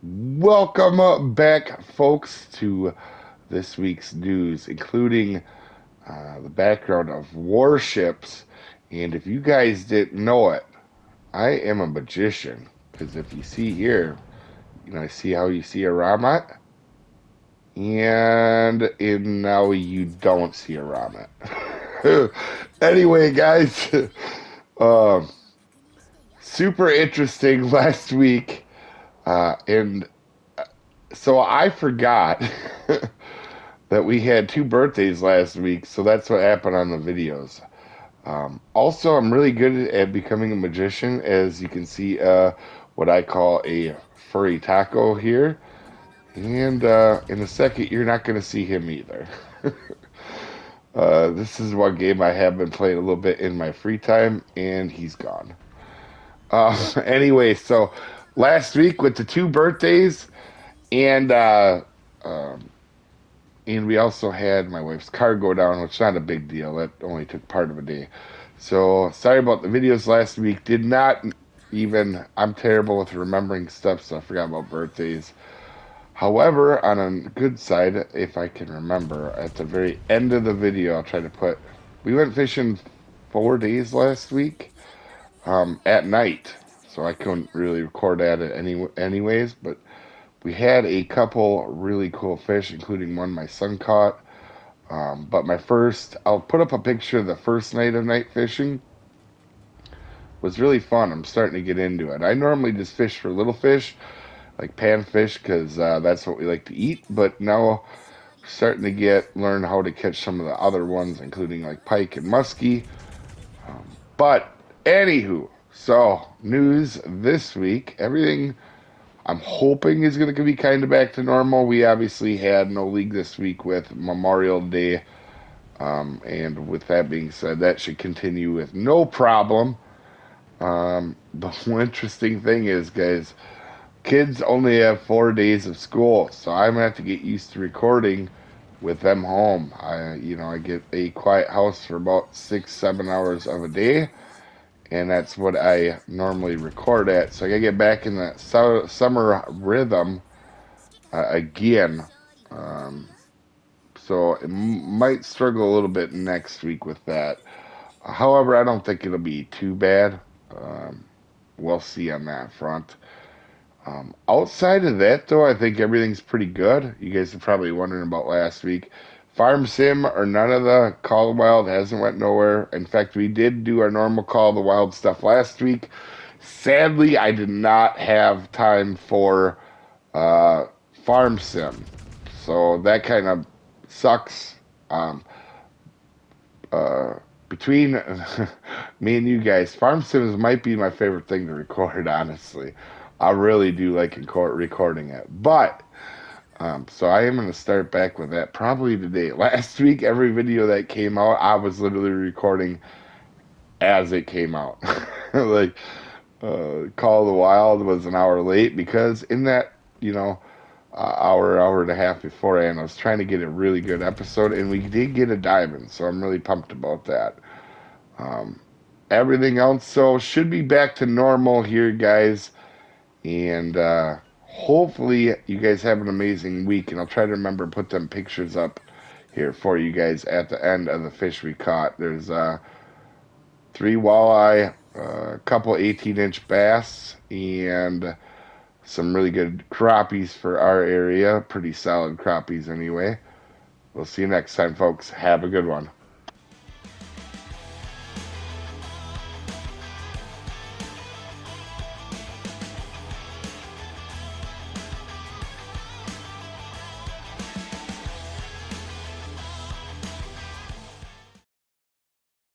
Welcome back, folks, to this week's news, including the background of warships. And if you guys didn't know it, I am a magician. Because if you see here, see how you see a Ramat? And now you don't see a Ramat. Anyway, guys, um, super interesting last week. And so I forgot that we had two birthdays last week, so that's what happened on the videos. Also, I'm really good at becoming a magician, as you can see what I call a furry taco here. And in a second, you're not going to see him either. This is one game I have been playing a little bit in my free time, and he's gone. Anyway, so last week with the two birthdays, and um, and we also had my wife's car go down, which is not a big deal. That only took part of a day. So sorry about the videos last week. Did not even. I'm terrible with remembering stuff, so I forgot about birthdays. However, on a good side, if I can remember, at the very end of the video, I'll try to put. We went fishing 4 days last week, at night, so I couldn't really record at it anyways. But we had a couple really cool fish, including one my son caught. But I'll put up a picture of the first night of night fishing. Was really fun. I'm starting to get into it. I normally just fish for little fish, like panfish, because that's what we like to eat. But now starting to learn how to catch some of the other ones, including like pike and muskie. But anywho, so news this week. Everything I'm hoping is going to be kind of back to normal. We obviously had no league this week with Memorial Day. And with that being said, that should continue with no problem. The one interesting thing is, guys, kids only have 4 days of school, so I'm gonna have to get used to recording with them home. I get a quiet house for about 6, 7 hours of a day, and that's what I normally record at. So I gotta get back in that summer rhythm again. Um, so it might struggle a little bit next week with that. However, I don't think it'll be too bad. Um, we'll see on that front. Outside of that, though, I think everything's pretty good. You guys are probably wondering about last week. Farm Sim or none of the Call of the Wild hasn't went nowhere. In fact, we did do our normal Call of the Wild stuff last week. Sadly, I did not have time for uh, Farm Sim, so that kind of sucks. Um, uh, between me and you guys, Farm Sims might be my favorite thing to record, honestly. I really do like recording it. But, so I am going to start back with that probably today. Last week, every video that came out, I was literally recording as it came out. Like, Call of the Wild was an hour late because in that, hour and a half beforehand, I was trying to get a really good episode, and we did get a diamond, so I'm really pumped about that. Um, Everything else, so should be back to normal here, guys, and hopefully you guys have an amazing week, and I'll try to remember to put them pictures up here for you guys at the end of the fish we caught. There's 3 walleye, a couple 18-inch bass, and some really good crappies for our area. Pretty solid crappies anyway. We'll see you next time, folks. Have a good one.